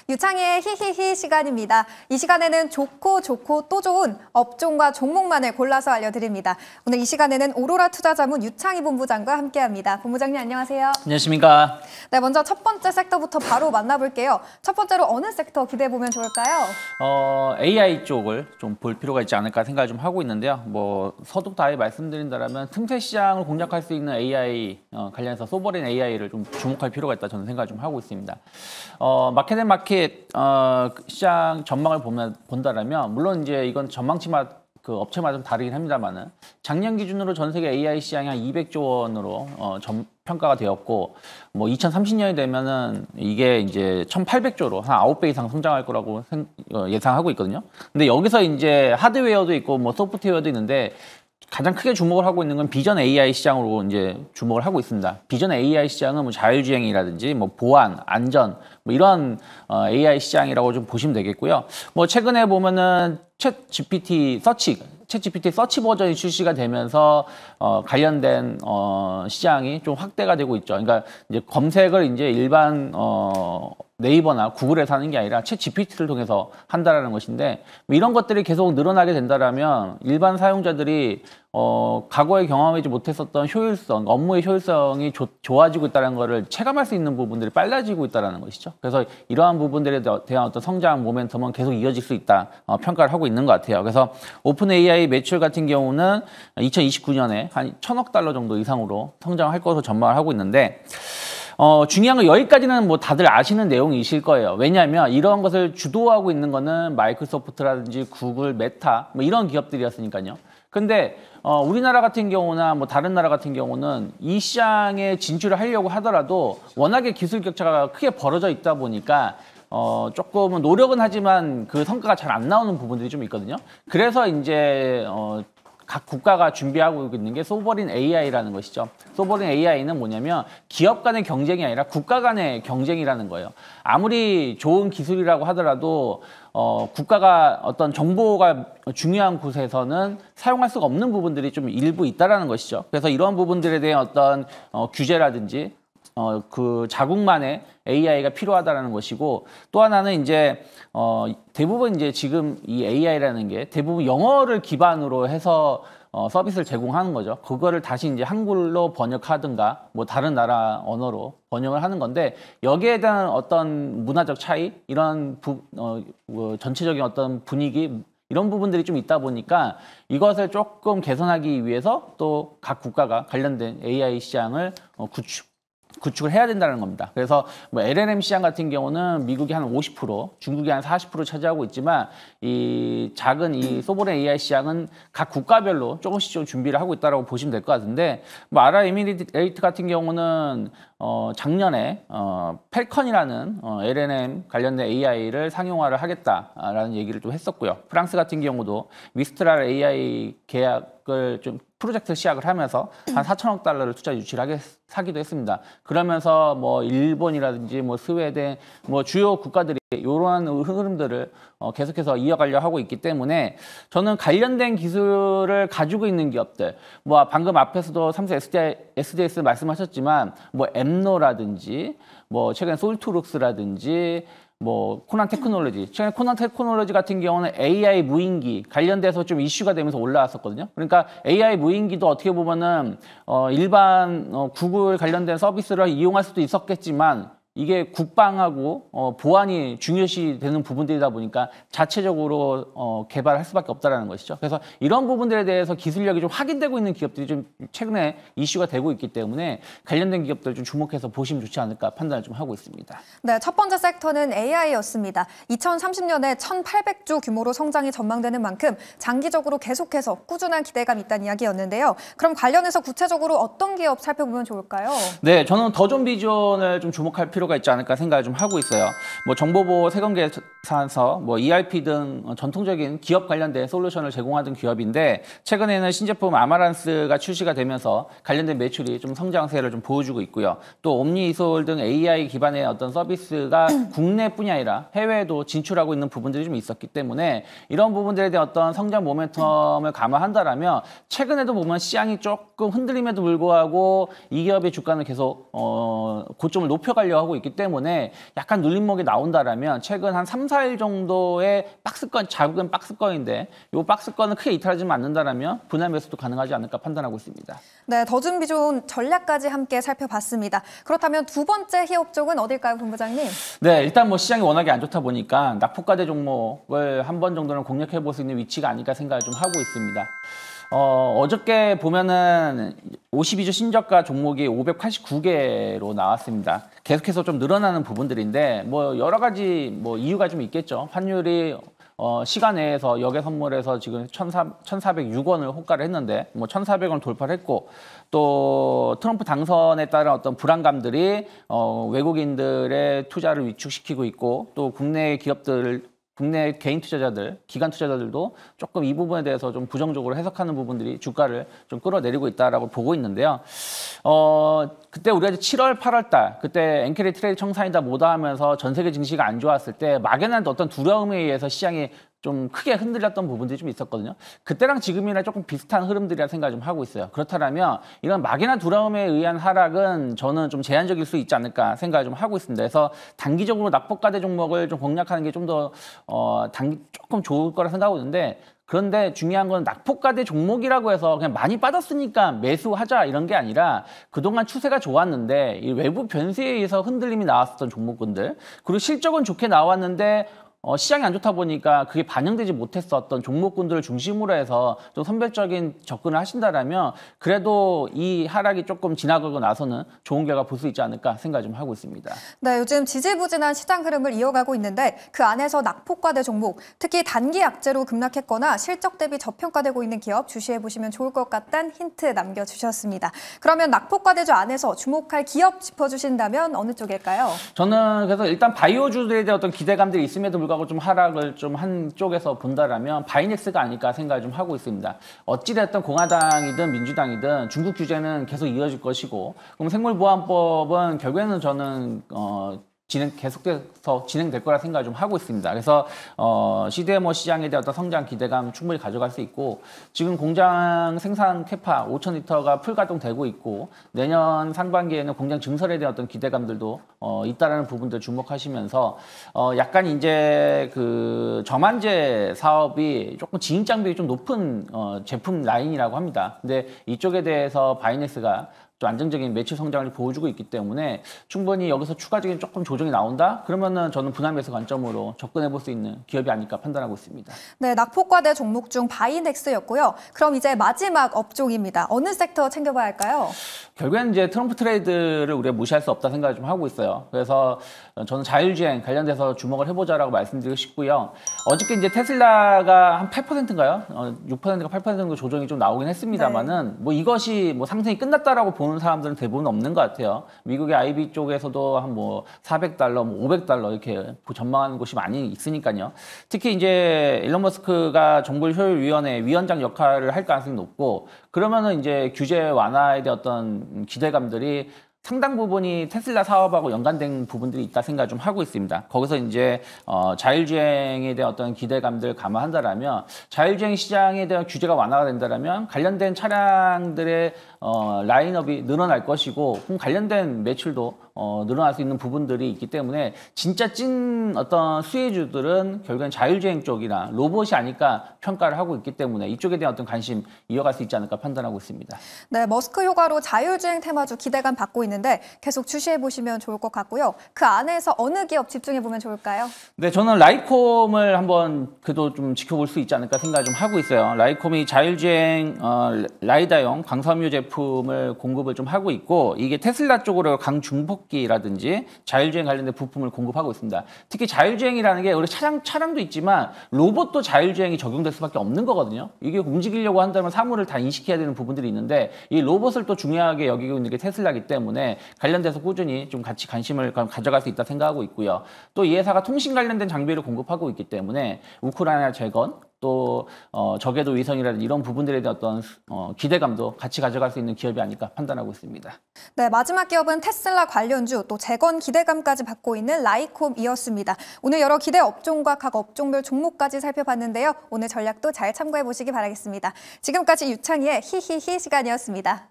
유창희의 히히히 시간입니다. 이 시간에는 좋고 또 좋은 업종과 종목만을 골라서 알려드립니다. 오늘 이 시간에는 오로라 투자자문 유창희 본부장과 함께합니다. 본부장님 안녕하세요. 안녕하십니까. 네, 먼저 첫 번째 섹터부터 바로 만나볼게요. 첫 번째로 어느 섹터 기대해보면 좋을까요? AI 쪽을 좀 볼 필요가 있지 않을까 생각을 좀 하고 있는데요. 뭐 서독 다이 말씀드린다면 틈새 시장을 공략할 수 있는 AI 관련해서 소버린 AI를 좀 주목할 필요가 있다 저는 생각을 좀 하고 있습니다. 마켓 시장 전망을 본다라면 물론 이제 이건 전망치마다 그 업체마다 좀 다르긴 합니다만은 작년 기준으로 전 세계 AI 시장이 한 200조 원으로 평가가 되었고 뭐 2030년이 되면은 이게 이제 1,800조로 한 9배 이상 성장할 거라고 예상하고 있거든요. 근데 여기서 이제 하드웨어도 있고 뭐 소프트웨어도 있는데 가장 크게 주목을 하고 있는 건 비전 AI 시장으로 이제 주목을 하고 있습니다. 비전 AI 시장은 뭐 자율주행이라든지 뭐 보안, 안전 뭐 이런 AI 시장이라고 좀 보시면 되겠고요. 뭐 최근에 보면은 챗 GPT 서치 버전이 출시가 되면서 관련된 시장이 좀 확대가 되고 있죠. 그러니까 이제 검색을 이제 일반 네이버나 구글에서 하는 게 아니라 챗 GPT를 통해서 한다라는 것인데 뭐 이런 것들이 계속 늘어나게 된다라면 일반 사용자들이 과거에 경험하지 못했었던 효율성, 업무의 효율성이 좋아지고 있다는 것을 체감할 수 있는 부분들이 빨라지고 있다는 것이죠. 그래서 이러한 부분들에 대한 어떤 성장 모멘텀은 계속 이어질 수 있다 평가를 하고 있는 것 같아요. 그래서 오픈 AI 매출 같은 경우는 2029년에 한 1,000억 달러 정도 이상으로 성장할 것으로 전망을 하고 있는데 중요한 건 여기까지는 뭐 다들 아시는 내용이실 거예요. 왜냐하면 이런 것을 주도하고 있는 거는 마이크로소프트라든지 구글, 메타 뭐 이런 기업들이었으니까요. 근데 우리나라 같은 경우나 뭐 다른 나라 같은 경우는 이 시장에 진출을 하려고 하더라도 워낙에 기술 격차가 크게 벌어져 있다 보니까 조금은 노력은 하지만 그 성과가 잘 안 나오는 부분들이 좀 있거든요. 그래서 이제 각 국가가 준비하고 있는 게 소버린 AI라는 것이죠. 소버린 AI는 뭐냐면 기업 간의 경쟁이 아니라 국가 간의 경쟁이라는 거예요. 아무리 좋은 기술이라고 하더라도 국가가 어떤 정보가 중요한 곳에서는 사용할 수가 없는 부분들이 좀 일부 있다라는 것이죠. 그래서 이런 부분들에 대한 어떤 규제라든지 그 자국만의 AI가 필요하다라는 것이고 또 하나는 이제 대부분 이제 지금 이 AI라는 게 대부분 영어를 기반으로 해서 서비스를 제공하는 거죠. 그거를 다시 이제 한글로 번역하든가 뭐 다른 나라 언어로 번역을 하는 건데 여기에 대한 어떤 문화적 차이 이런 전체적인 어떤 분위기 이런 부분들이 좀 있다 보니까 이것을 조금 개선하기 위해서 또 각 국가가 관련된 AI 시장을 구축을 해야 된다는 겁니다. 그래서 뭐 LLM 시장 같은 경우는 미국이 한 50%, 중국이 한 40% 차지하고 있지만 이 작은 이 소버린 AI 시장은 각 국가별로 조금씩 좀 준비를 하고 있다고 보시면 될 것 같은데 뭐 아랍에미레이트 같은 경우는 작년에 펠컨이라는 LLM 관련된 AI를 상용화를 하겠다라는 얘기를 좀 했었고요. 프랑스 같은 경우도 미스트랄 AI 계약을 좀 프로젝트 시작을 하면서 한 4천억 달러를 투자 유치를 하기도 했습니다. 그러면서 뭐 일본이라든지 뭐 스웨덴 뭐 주요 국가들이 이러한 흐름들을 계속해서 이어가려 하고 있기 때문에 저는 관련된 기술을 가지고 있는 기업들 뭐 방금 앞에서도 삼성 SDS 말씀하셨지만 뭐 엠노라든지 뭐 최근에 솔트룩스라든지 뭐 코난 테크놀로지, 최근에 코난 테크놀로지 같은 경우는 AI 무인기 관련돼서 좀 이슈가 되면서 올라왔었거든요. 그러니까 AI 무인기도 어떻게 보면은 일반 구글 관련된 서비스를 이용할 수도 있었겠지만 이게 국방하고 보안이 중요시 되는 부분들이다 보니까 자체적으로 개발할 수밖에 없다라는 것이죠. 그래서 이런 부분들에 대해서 기술력이 좀 확인되고 있는 기업들이 좀 최근에 이슈가 되고 있기 때문에 관련된 기업들 좀 주목해서 보시면 좋지 않을까 판단을 좀 하고 있습니다. 네, 첫 번째 섹터는 AI였습니다. 2030년에 1,800조 규모로 성장이 전망되는 만큼 장기적으로 계속해서 꾸준한 기대감이 있다는 이야기였는데요. 그럼 관련해서 구체적으로 어떤 기업 살펴보면 좋을까요? 네, 저는 더존 비전을 좀 주목할 필요가 있지 않을까 생각을 좀 하고 있어요. 뭐 정보보호 세관계에서 뭐 ERP 등 전통적인 기업 관련된 솔루션을 제공하던 기업인데 최근에는 신제품 아마란스가 출시가 되면서 관련된 매출이 좀 성장세를 좀 보여주고 있고요. 또 옴니이솔 등 AI 기반의 어떤 서비스가 국내뿐이 아니라 해외에도 진출하고 있는 부분들이 좀 있었기 때문에 이런 부분들에 대한 어떤 성장 모멘텀을 감안한다라면 최근에도 보면 시장이 조금 흔들림에도 불구하고 이 기업의 주가는 계속 고점을 높여가려고 하고 보유하고 있기 때문에 약간 눌림목이 나온다라면 최근 한 3, 4일 정도의 박스권, 작은 박스권인데 이 박스권은 크게 이탈하지 않는다라면 분할 매수도 가능하지 않을까 판단하고 있습니다. 네, 더 준비 좋은 전략까지 함께 살펴봤습니다. 그렇다면 두 번째 희업종은 어딜까요, 본부장님? 네, 일단 뭐 시장이 워낙에 안 좋다 보니까 낙폭과대 종목을 한 번 정도는 공략해 볼 수 있는 위치가 아닐까 생각을 좀 하고 있습니다. 어저께 보면은 52주 신저가 종목이 589개로 나왔습니다. 계속해서 좀 늘어나는 부분들인데 뭐 여러 가지 뭐 이유가 좀 있겠죠. 환율이 시간 내에서 역외 선물에서 지금 1,406원을 호가를 했는데 뭐 1,400원 돌파를 했고 또 트럼프 당선에 따른 어떤 불안감들이 외국인들의 투자를 위축시키고 있고 또 국내 기업들 국내 개인 투자자들, 기관 투자자들도 조금 이 부분에 대해서 좀 부정적으로 해석하는 부분들이 주가를 좀 끌어내리고 있다라고 보고 있는데요. 그때 우리가 7월, 8월 달, 그때 엔케리 트레이드 청산이다 뭐다 하면서 전 세계 증시가 안 좋았을 때 막연한 어떤 두려움에 의해서 시장이 좀 크게 흔들렸던 부분들이 좀 있었거든요. 그때랑 지금이랑 조금 비슷한 흐름들이라 생각을 좀 하고 있어요. 그렇다면 이런 막연한 두려움에 의한 하락은 저는 좀 제한적일 수 있지 않을까 생각을 좀 하고 있습니다. 그래서 단기적으로 낙폭과대 종목을 좀 공략하는 게 좀 더 조금 좋을 거라 생각하고 있는데 그런데 중요한 건 낙폭과대 종목이라고 해서 그냥 많이 빠졌으니까 매수하자 이런 게 아니라 그동안 추세가 좋았는데 이 외부 변수에 의해서 흔들림이 나왔었던 종목군들 그리고 실적은 좋게 나왔는데 시장이 안 좋다 보니까 그게 반영되지 못했었던 종목군들을 중심으로 해서 좀 선별적인 접근을 하신다라면 그래도 이 하락이 조금 지나가고 나서는 좋은 결과 볼 수 있지 않을까 생각 좀 하고 있습니다. 네, 요즘 지지부진한 시장 흐름을 이어가고 있는데 그 안에서 낙폭과대 종목, 특히 단기 약재로 급락했거나 실적 대비 저평가되고 있는 기업 주시해 보시면 좋을 것 같다는 힌트 남겨주셨습니다. 그러면 낙폭과대주 안에서 주목할 기업 짚어주신다면 어느 쪽일까요? 저는 그래서 일단 바이오주들에 대한 어떤 기대감들이 있음에도 불구하고 좀 하락을 좀 한쪽에서 본다라면 바이넥스가 아닐까 생각을 좀 하고 있습니다. 어찌됐든 공화당이든 민주당이든 중국 규제는 계속 이어질 것이고 그럼 생물보안법은 결국에는 저는 계속해서 진행될 거라 생각을 좀 하고 있습니다. 그래서 CDMO 시장에 대한 어떤 성장 기대감 충분히 가져갈 수 있고 지금 공장 생산 캐파 5,000리터가 풀 가동되고 있고 내년 상반기에는 공장 증설에 대한 어떤 기대감들도 있다라는 부분들 주목하시면서 약간 이제 그 저만제 사업이 조금 진입장벽이 좀 높은 제품 라인이라고 합니다. 근데 이쪽에 대해서 바이넥스가 좀 안정적인 매출 성장을 보여주고 있기 때문에 충분히 여기서 추가적인 조금 조정이 나온다? 그러면은 저는 분할 매수 관점으로 접근해 볼 수 있는 기업이 아닐까 판단하고 있습니다. 네, 낙폭과대 종목 중 바이넥스였고요. 그럼 이제 마지막 업종입니다. 어느 섹터 챙겨봐야 할까요? 결국에는 이제 트럼프 트레이드를 우리가 무시할 수 없다 생각을 좀 하고 있어요. 그래서 저는 자율주행 관련돼서 주목을 해보자라고 말씀드리고 싶고요. 어저께 이제 테슬라가 한 8%인가요? 6%가 8% 정도 조정이 좀 나오긴 했습니다만은 네. 뭐 이것이 뭐 상승이 끝났다라고 보는 사람들은 대부분 없는 것 같아요. 미국의 IB 쪽에서도 한 뭐 $400, 뭐 $500 이렇게 전망하는 곳이 많이 있으니까요. 특히 이제 일론 머스크가 정보효율위원회 위원장 역할을 할 가능성이 높고 그러면은 이제 규제 완화에 대한 어떤 기대감들이 상당 부분이 테슬라 사업하고 연관된 부분들이 있다 생각을 좀 하고 있습니다. 거기서 이제 자율주행에 대한 어떤 기대감들 감안한다라면 자율주행 시장에 대한 규제가 완화가 된다라면 관련된 차량들의 라인업이 늘어날 것이고 그럼 관련된 매출도 늘어날 수 있는 부분들이 있기 때문에 진짜 찐 어떤 수혜주들은 결국엔 자율주행 쪽이나 로봇이 아닐까 평가를 하고 있기 때문에 이쪽에 대한 어떤 관심 이어갈 수 있지 않을까 판단하고 있습니다. 네, 머스크 효과로 자율주행 테마주 기대감 받고 있는데 계속 주시해 보시면 좋을 것 같고요. 그 안에서 어느 기업 집중해 보면 좋을까요? 네, 저는 라이콤을 한번 그래도 좀 지켜볼 수 있지 않을까 생각을 좀 하고 있어요. 라이콤이 자율주행 라이다용 광섬유 제품을 공급을 좀 하고 있고 이게 테슬라 쪽으로 강중폭기라든지 자율주행 관련된 부품을 공급하고 있습니다. 특히 자율주행이라는 게 우리 차량도 있지만 로봇도 자율주행이 적용될 수밖에 없는 거거든요. 이게 움직이려고 한다면 사물을 다 인식해야 되는 부분들이 있는데 이 로봇을 또 중요하게 여기고 있는 게 테슬라이기 때문에 관련돼서 꾸준히 좀 같이 관심을 가져갈 수 있다 생각하고 있고요. 또 이 회사가 통신 관련된 장비를 공급하고 있기 때문에 우크라이나 재건 또 저궤도 위성이라든지 이런 부분들에 대한 어떤 기대감도 같이 가져갈 수 있는 기업이 아닐까 판단하고 있습니다. 네, 마지막 기업은 테슬라 관련주 또 재건 기대감까지 받고 있는 라이콤이었습니다. 오늘 여러 기대 업종과 각 업종별 종목까지 살펴봤는데요. 오늘 전략도 잘 참고해 보시기 바라겠습니다. 지금까지 유창희의 히히히 시간이었습니다.